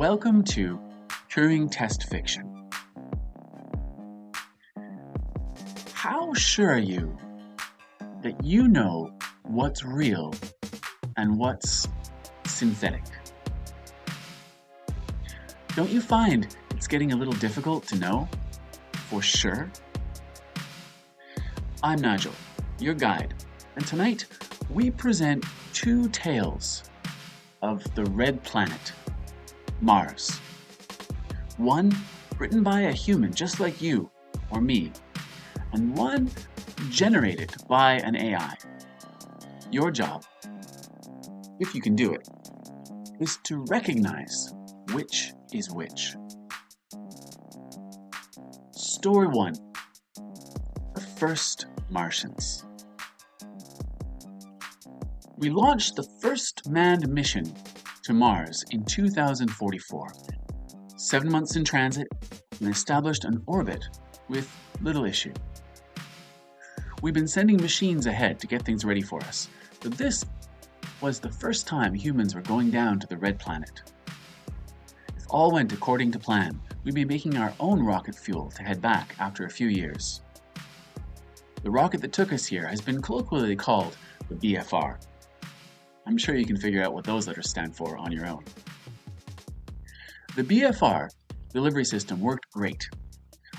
Welcome to Turing Test Fiction. How sure are you that you know what's real and what's synthetic? Don't you find it's getting a little difficult to know for sure? I'm Nigel, your guide, and tonight we present two tales of the red planet, Mars. One written by a human just like you or me, and one generated by an AI. Your job, if you can do it, is to recognize which is which. Story 1. The First Martians. We launched the first manned mission to Mars in 2044. 7 months in transit and established an orbit with little issue. We've been sending machines ahead to get things ready for us, but this was the first time humans were going down to the red planet. If all went according to plan, we'd be making our own rocket fuel to head back after a few years. The rocket that took us here has been colloquially called the BFR. I'm sure you can figure out what those letters stand for on your own. The BFR delivery system worked great.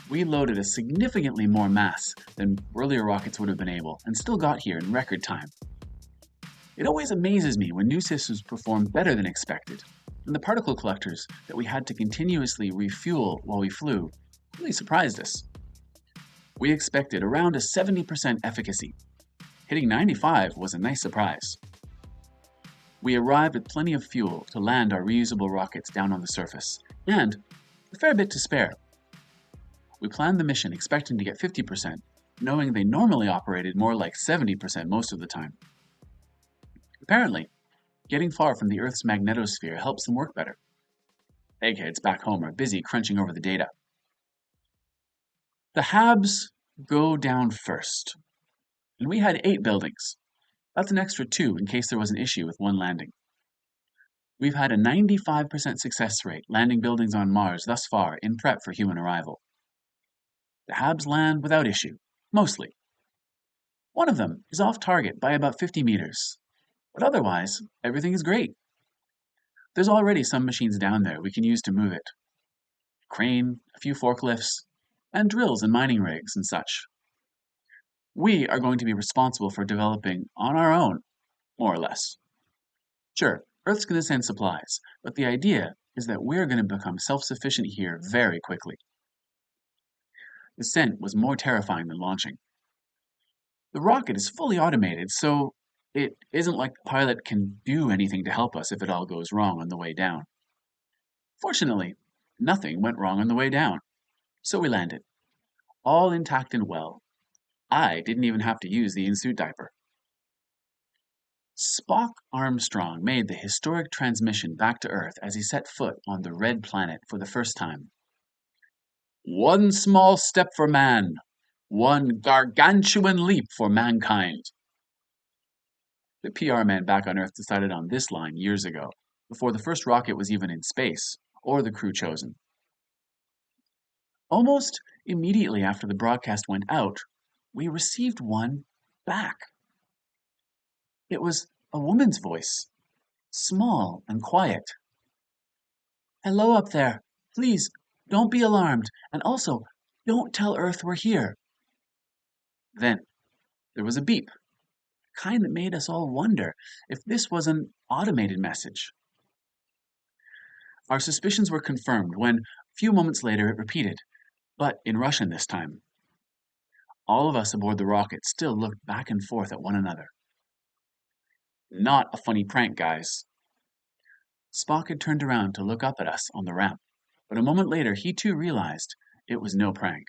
We loaded a significantly more mass than earlier rockets would have been able, and still got here in record time. It always amazes me when new systems perform better than expected, and the particle collectors that we had to continuously refuel while we flew really surprised us. We expected around a 70% efficacy. Hitting 95 was a nice surprise. We arrived with plenty of fuel to land our reusable rockets down on the surface, and a fair bit to spare. We planned the mission expecting to get 50%, knowing they normally operated more like 70% most of the time. Apparently, getting far from the Earth's magnetosphere helps them work better. Eggheads back home are busy crunching over the data. The Habs go down first, and we had 8 buildings. That's an extra 2 in case there was an issue with one landing. We've had a 95% success rate landing buildings on Mars thus far in prep for human arrival. The Habs land without issue, mostly. One of them is off target by about 50 meters, but otherwise, everything is great. There's already some machines down there we can use to move it. A crane, a few forklifts, and drills and mining rigs and such. We are going to be responsible for developing on our own, more or less. Sure, Earth's going to send supplies, but the idea is that we're going to become self-sufficient here very quickly. The descent was more terrifying than launching. The rocket is fully automated, so it isn't like the pilot can do anything to help us if it all goes wrong on the way down. Fortunately, nothing went wrong on the way down, so we landed, all intact and well. I didn't even have to use the in-suit diaper. Spock Armstrong made the historic transmission back to Earth as he set foot on the red planet for the first time. One small step for man, one gargantuan leap for mankind. The PR man back on Earth decided on this line years ago, before the first rocket was even in space, or the crew chosen. Almost immediately after the broadcast went out, we received one back. It was a woman's voice, small and quiet. Hello up there. Please, don't be alarmed, and also, don't tell Earth we're here. Then, there was a beep, the kind that made us all wonder if this was an automated message. Our suspicions were confirmed when, a few moments later, it repeated, but in Russian this time. All of us aboard the rocket still looked back and forth at one another. Not a funny prank, guys. Spock had turned around to look up at us on the ramp, but a moment later he too realized it was no prank.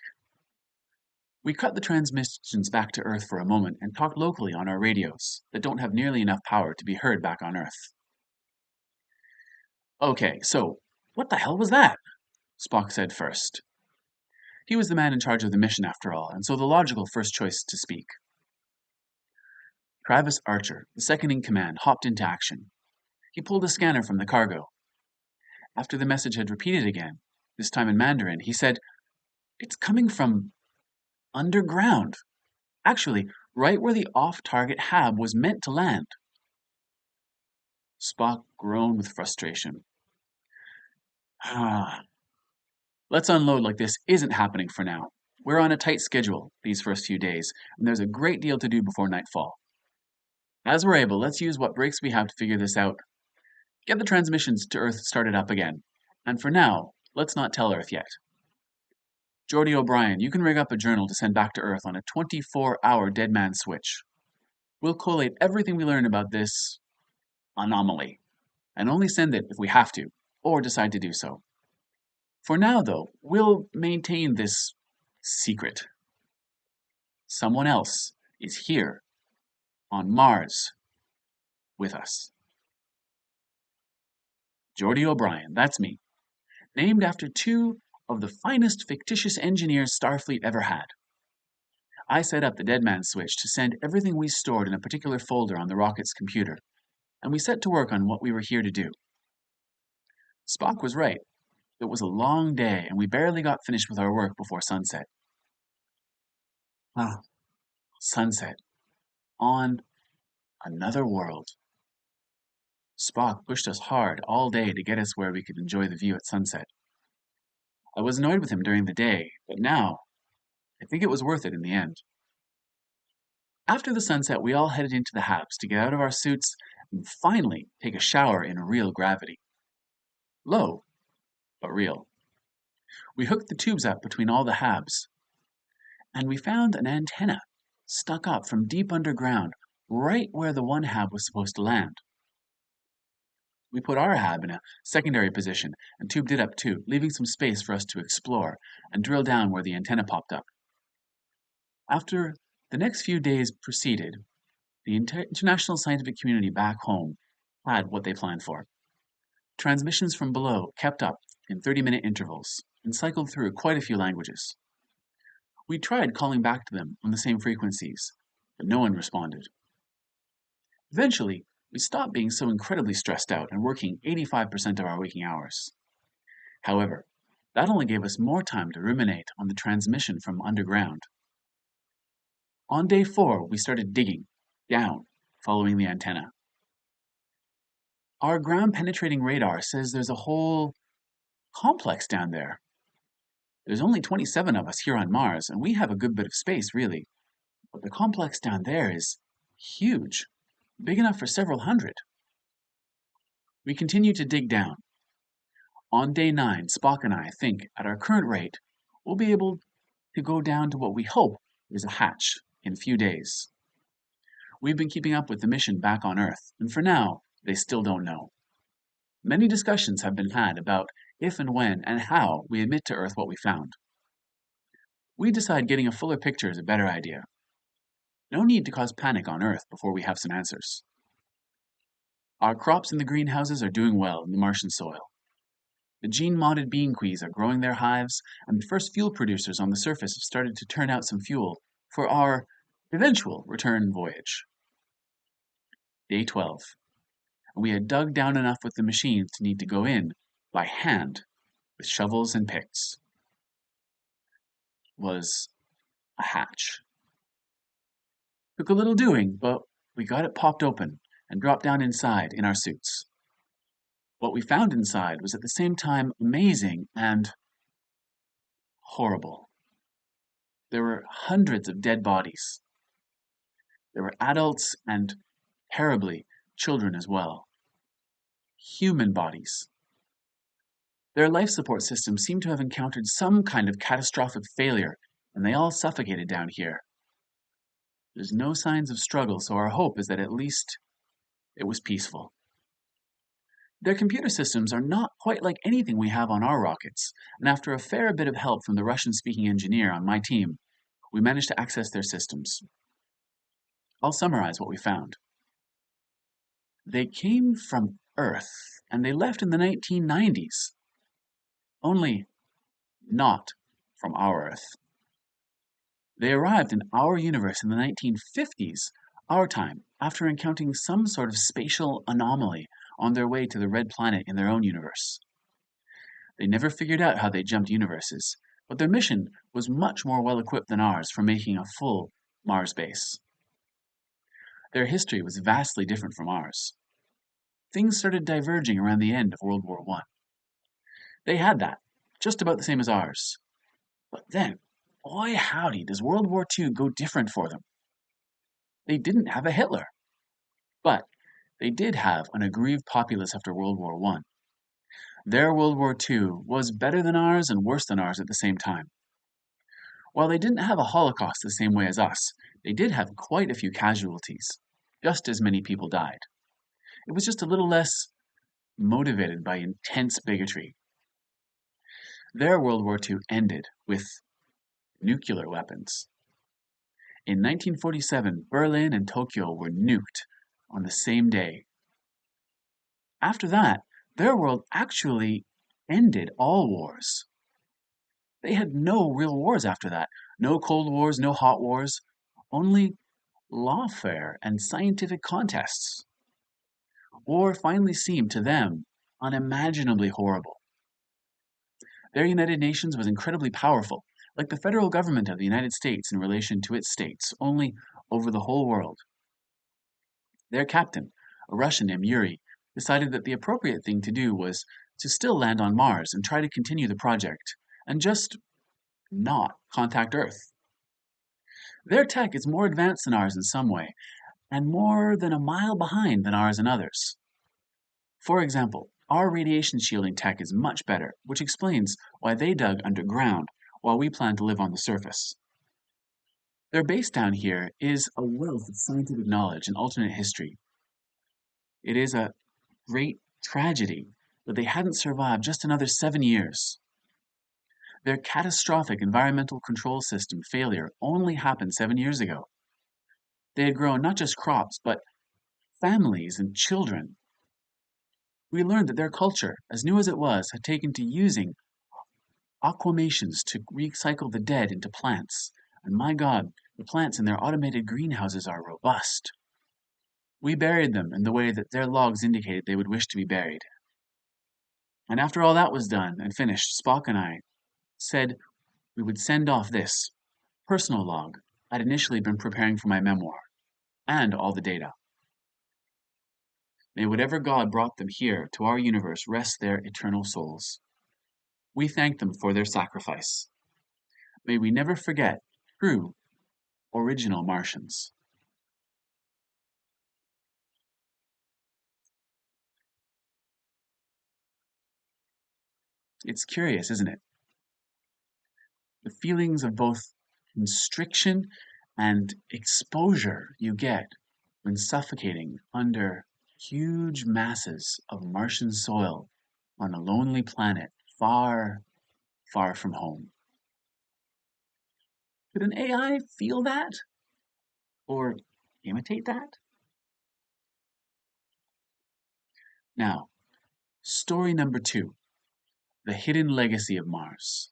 We cut the transmissions back to Earth for a moment and talked locally on our radios that don't have nearly enough power to be heard back on Earth. Okay, so what the hell was that? Spock said first. He was the man in charge of the mission after all, and so the logical first choice to speak. Travis Archer, the second in command, hopped into action. He pulled a scanner from the cargo. After the message had repeated again, this time in Mandarin, he said, "It's coming from underground. Actually, right where the off-target hab was meant to land." Spock groaned with frustration. Let's unload like this isn't happening for now. We're on a tight schedule these first few days, and there's a great deal to do before nightfall. As we're able, let's use what breaks we have to figure this out. Get the transmissions to Earth started up again. And for now, let's not tell Earth yet. Geordie O'Brien, you can rig up a journal to send back to Earth on a 24-hour dead man switch. We'll collate everything we learn about this anomaly, and only send it if we have to, or decide to do so. For now, though, we'll maintain this secret. Someone else is here on Mars with us. Geordie O'Brien, that's me, named after two of the finest fictitious engineers Starfleet ever had. I set up the Dead Man switch to send everything we stored in a particular folder on the rocket's computer, and we set to work on what we were here to do. Spock was right. It was a long day, and we barely got finished with our work before sunset. Sunset. On another world. Spock pushed us hard all day to get us where we could enjoy the view at sunset. I was annoyed with him during the day, but now, I think it was worth it in the end. After the sunset, we all headed into the habs to get out of our suits and finally take a shower in real gravity. Low, but real. We hooked the tubes up between all the habs, and we found an antenna stuck up from deep underground, right where the one hab was supposed to land. We put our hab in a secondary position and tubed it up too, leaving some space for us to explore and drill down where the antenna popped up. After the next few days proceeded, the international scientific community back home had what they planned for. Transmissions from below kept up in 30-minute intervals and cycled through quite a few languages. We tried calling back to them on the same frequencies, but no one responded. Eventually, we stopped being so incredibly stressed out and working 85% of our waking hours. However, that only gave us more time to ruminate on the transmission from underground. On day 4, we started digging, down, following the antenna. Our ground-penetrating radar says there's a whole complex down there. There's only 27 of us here on Mars, and we have a good bit of space, really. But the complex down there is huge, big enough for several hundred. We continue to dig down. On day 9, Spock and I think, at our current rate, we'll be able to go down to what we hope is a hatch in a few days. We've been keeping up with the mission back on Earth, and for now, they still don't know. Many discussions have been had about if and when and how we admit to Earth what we found. We decide getting a fuller picture is a better idea. No need to cause panic on Earth before we have some answers. Our crops in the greenhouses are doing well in the Martian soil. The gene-modded bean queens are growing their hives, and the first fuel producers on the surface have started to turn out some fuel for our eventual return voyage. Day 12. And we had dug down enough with the machines to need to go in by hand with shovels and picks. Was a hatch. Took a little doing, but we got it popped open and dropped down inside in our suits. What we found inside was at the same time amazing and horrible. There were hundreds of dead bodies. There were adults and, terribly, children as well. Human bodies. Their life support systems seemed to have encountered some kind of catastrophic failure, and they all suffocated down here. There's no signs of struggle, so our hope is that at least it was peaceful. Their computer systems are not quite like anything we have on our rockets, and after a fair bit of help from the Russian-speaking engineer on my team, we managed to access their systems. I'll summarize what we found. They came from Earth, and they left in the 1990s. Only not from our Earth. They arrived in our universe in the 1950s, our time, after encountering some sort of spatial anomaly on their way to the red planet in their own universe. They never figured out how they jumped universes, but their mission was much more well equipped than ours for making a full Mars base. Their history was vastly different from ours. Things started diverging around the end of World War I. They had that, just about the same as ours. But then, boy howdy, does World War II go different for them. They didn't have a Hitler, but they did have an aggrieved populace after World War I. Their World War II was better than ours and worse than ours at the same time. While they didn't have a Holocaust the same way as us, they did have quite a few casualties. Just as many people died. It was just a little less motivated by intense bigotry. Their World War II ended with nuclear weapons. In 1947, Berlin and Tokyo were nuked on the same day. After that, their world actually ended all wars. They had no real wars after that. No Cold Wars, no Hot Wars, only lawfare and scientific contests. War finally seemed to them unimaginably horrible. Their United Nations was incredibly powerful, like the federal government of the United States in relation to its states, only over the whole world. Their captain, a Russian named Yuri, decided that the appropriate thing to do was to still land on Mars and try to continue the project, and just not contact Earth. Their tech is more advanced than ours in some way, and more than a mile behind than ours in others. For example, our radiation shielding tech is much better, which explains why they dug underground while we plan to live on the surface. Their base down here is a wealth of scientific knowledge and alternate history. It is a great tragedy that they hadn't survived just another 7 years. Their catastrophic environmental control system failure only happened 7 years ago. They had grown not just crops, but families and children. We learned that their culture, as new as it was, had taken to using aquamations to recycle the dead into plants. And my God, the plants in their automated greenhouses are robust. We buried them in the way that their logs indicated they would wish to be buried. And after all that was done and finished, Spock and I said we would send off this personal log I'd initially been preparing for my memoir, and all the data. May whatever God brought them here to our universe rest their eternal souls. We thank them for their sacrifice. May we never forget true, original Martians. It's curious, isn't it? The feelings of both constriction and exposure you get when suffocating under huge masses of Martian soil on a lonely planet far, far from home. Could an AI feel that? Or imitate that? Now, story number 2, the hidden legacy of Mars.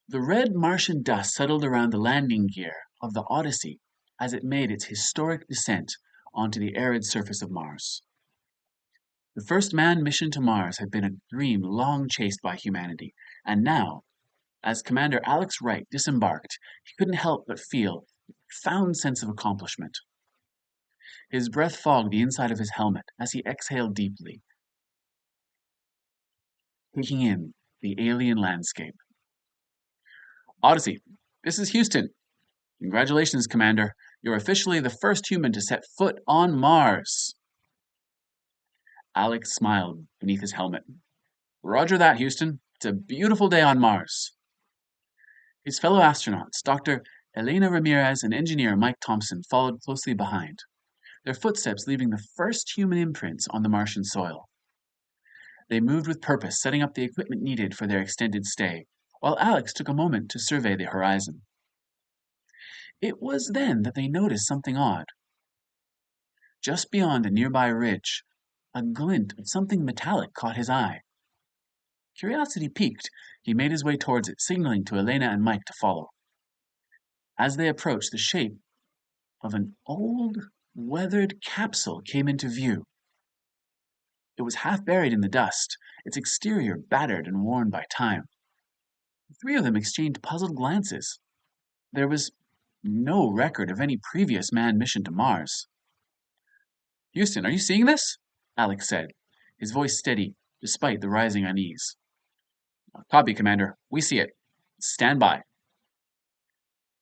The red Martian dust settled around the landing gear of the Odyssey as it made its historic descent onto the arid surface of Mars. The first manned mission to Mars had been a dream long chased by humanity, and now, as Commander Alex Wright disembarked, he couldn't help but feel a profound sense of accomplishment. His breath fogged the inside of his helmet as he exhaled deeply, taking in the alien landscape. Odyssey, this is Houston. Congratulations, Commander. You're officially the first human to set foot on Mars. Alex smiled beneath his helmet. Roger that, Houston. It's a beautiful day on Mars. His fellow astronauts, Dr. Elena Ramirez and engineer Mike Thompson, followed closely behind, their footsteps leaving the first human imprints on the Martian soil. They moved with purpose, setting up the equipment needed for their extended stay, while Alex took a moment to survey the horizon. It was then that they noticed something odd. Just beyond a nearby ridge, a glint of something metallic caught his eye. Curiosity piqued, he made his way towards it, signaling to Elena and Mike to follow. As they approached, the shape of an old, weathered capsule came into view. It was half buried in the dust, its exterior battered and worn by time. The three of them exchanged puzzled glances. There was no record of any previous manned mission to Mars. Houston, are you seeing this? Alex said, his voice steady despite the rising unease. Copy, Commander. We see it. Stand by.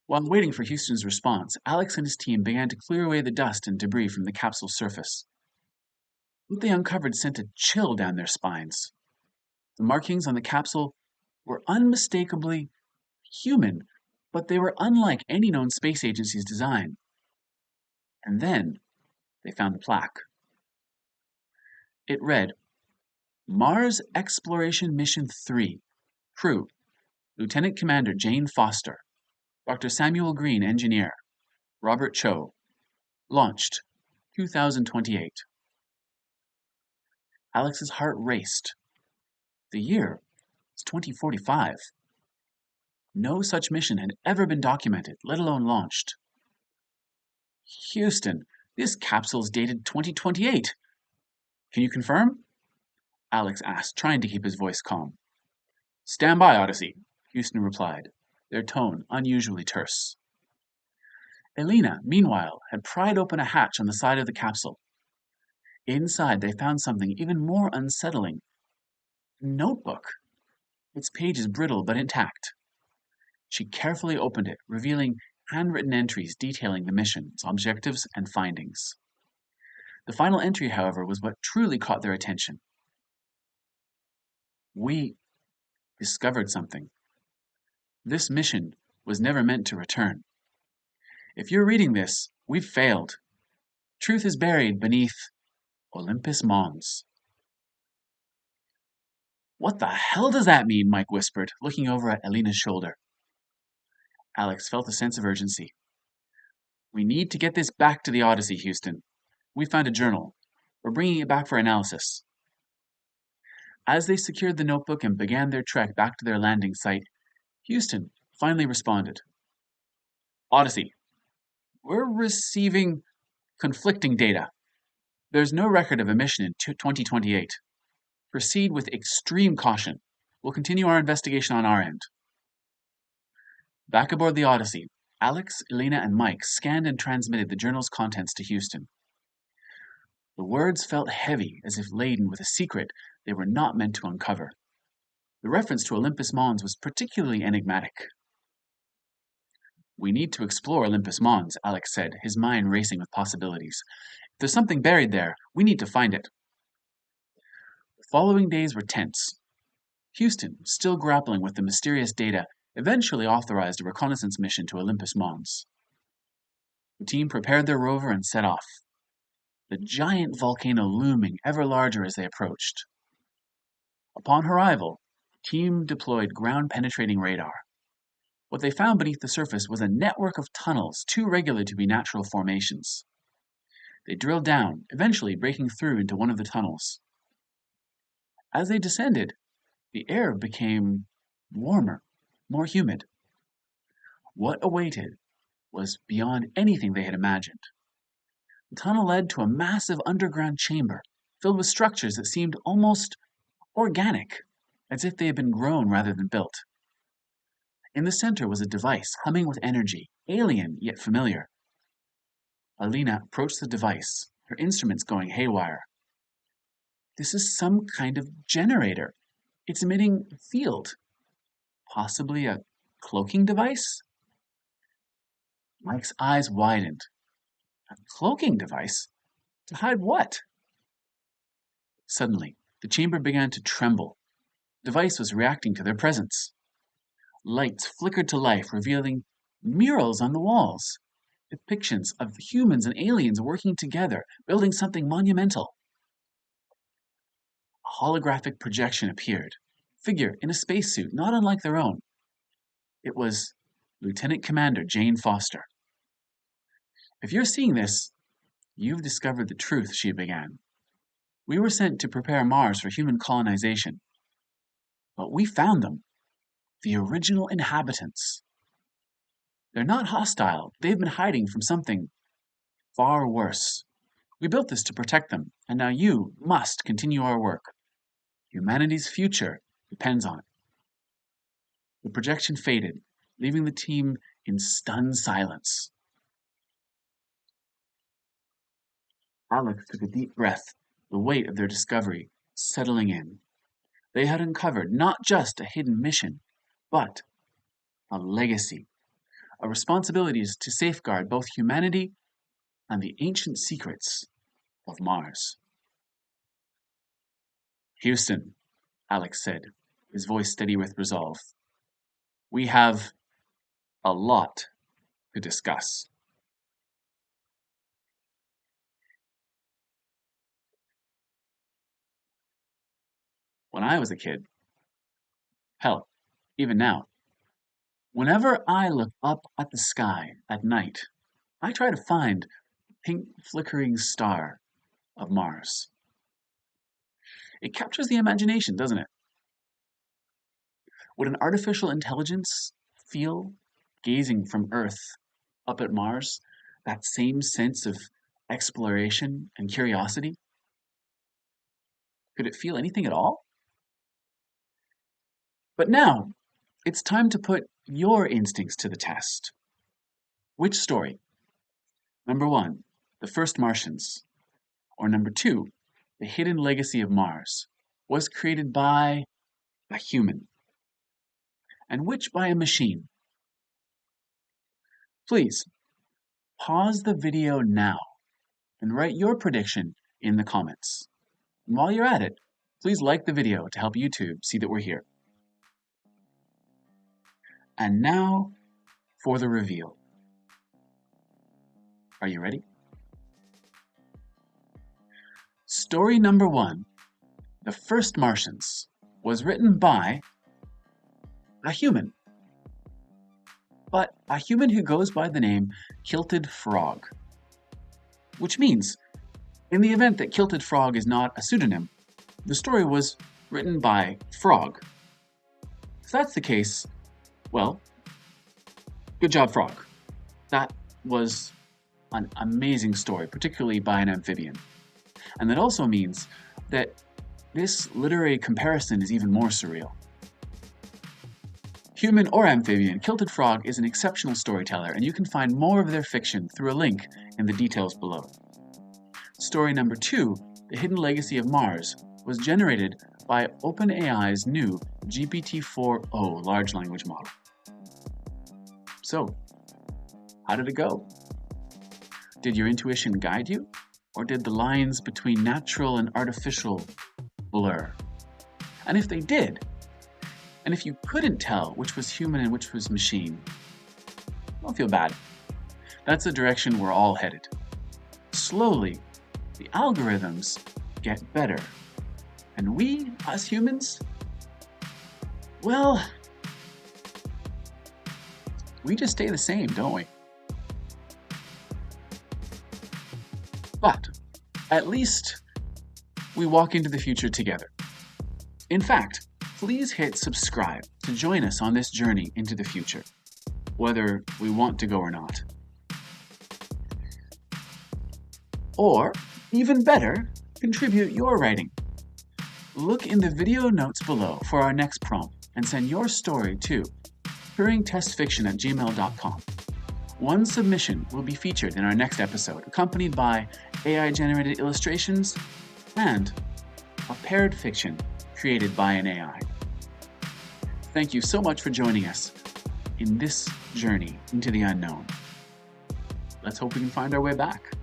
While waiting for Houston's response, Alex and his team began to clear away the dust and debris from the capsule's surface. What they uncovered sent a chill down their spines. The markings on the capsule were unmistakably human, but they were unlike any known space agency's design. And then they found the plaque. It read, Mars Exploration Mission 3, Crew, Lieutenant Commander Jane Foster, Dr. Samuel Green, Engineer, Robert Cho, launched 2028. Alex's heart raced. The year was 2045. No such mission had ever been documented, let alone launched. Houston, this capsule's dated 2028. Can you confirm? Alex asked, trying to keep his voice calm. Stand by, Odyssey, Houston replied, their tone unusually terse. Elena, meanwhile, had pried open a hatch on the side of the capsule. Inside, they found something even more unsettling. A notebook. Its pages brittle but intact. She carefully opened it, revealing handwritten entries detailing the mission, its objectives, and findings. The final entry, however, was what truly caught their attention. We discovered something. This mission was never meant to return. If you're reading this, we've failed. Truth is buried beneath Olympus Mons. What the hell does that mean? Mike whispered, looking over at Elena's shoulder. Alex felt a sense of urgency. We need to get this back to the Odyssey, Houston. We found a journal. We're bringing it back for analysis. As they secured the notebook and began their trek back to their landing site, Houston finally responded. Odyssey, we're receiving conflicting data. There's no record of a mission in 2028. Proceed with extreme caution. We'll continue our investigation on our end. Back aboard the Odyssey, Alex, Elena, and Mike scanned and transmitted the journal's contents to Houston. The words felt heavy, as if laden with a secret they were not meant to uncover. The reference to Olympus Mons was particularly enigmatic. We need to explore Olympus Mons, Alex said, his mind racing with possibilities. If there's something buried there, we need to find it. The following days were tense. Houston, still grappling with the mysterious data, eventually authorized a reconnaissance mission to Olympus Mons. The team prepared their rover and set off, the giant volcano looming ever larger as they approached. Upon arrival, the team deployed ground-penetrating radar. What they found beneath the surface was a network of tunnels too regular to be natural formations. They drilled down, eventually breaking through into one of the tunnels. As they descended, the air became warmer, more humid. What awaited was beyond anything they had imagined. The tunnel led to a massive underground chamber filled with structures that seemed almost organic, as if they had been grown rather than built. In the center was a device humming with energy, alien yet familiar. Alina approached the device, her instruments going haywire. This is some kind of generator. It's emitting a field. Possibly a cloaking device? Mike's eyes widened. A cloaking device? To hide what? Suddenly, the chamber began to tremble. The device was reacting to their presence. Lights flickered to life, revealing murals on the walls, depictions of humans and aliens working together, building something monumental. A holographic projection appeared, a figure in a spacesuit not unlike their own. It was Lieutenant Commander Jane Foster. If you're seeing this, you've discovered the truth, she began. We were sent to prepare Mars for human colonization. But we found them. The original inhabitants. They're not hostile. They've been hiding from something far worse. We built this to protect them, and now you must continue our work. Humanity's future depends on it. The projection faded, leaving the team in stunned silence. Alex took a deep breath, the weight of their discovery settling in. They had uncovered not just a hidden mission, but a legacy, a responsibility to safeguard both humanity and the ancient secrets of Mars. Houston, Alex said, his voice steady with resolve. We have a lot to discuss. When I was a kid, hell, even now, whenever I look up at the sky at night, I try to find the pink flickering star of Mars. It captures the imagination, doesn't it? Would an artificial intelligence feel, gazing from Earth up at Mars, that same sense of exploration and curiosity? Could it feel anything at all? But now, it's time to put your instincts to the test. Which story? Number 1, The First Martians, or number 2, The Hidden Legacy of Mars, was created by a human, and which by a machine? Please, pause the video now and write your prediction in the comments. And while you're at it, please like the video to help YouTube see that we're here. And now for the reveal. Are you ready? Story number 1, The First Martians, was written by a human. But a human who goes by the name Kilted Frog. Which means, in the event that Kilted Frog is not a pseudonym, the story was written by Frog. If that's the case, well, good job, Frog. That was an amazing story, particularly by an amphibian. And that also means that this literary comparison is even more surreal. Human or amphibian, Kilted Frog is an exceptional storyteller, and you can find more of their fiction through a link in the details below. Story number 2, The Hidden Legacy of Mars, was generated by OpenAI's new GPT-4o large language model. So, how did it go? Did your intuition guide you? Or did the lines between natural and artificial blur? And if they did, and if you couldn't tell which was human and which was machine, don't feel bad. That's the direction we're all headed. Slowly, the algorithms get better. And we, us humans, well, we just stay the same, don't we? But at least we walk into the future together. In fact, please hit subscribe to join us on this journey into the future, whether we want to go or not. Or, even better, contribute your writing. Look in the video notes below for our next prompt and send your story to turingtestfiction@gmail.com. One submission will be featured in our next episode, accompanied by AI-generated illustrations and a paired fiction created by an AI. Thank you so much for joining us in this journey into the unknown. Let's hope we can find our way back.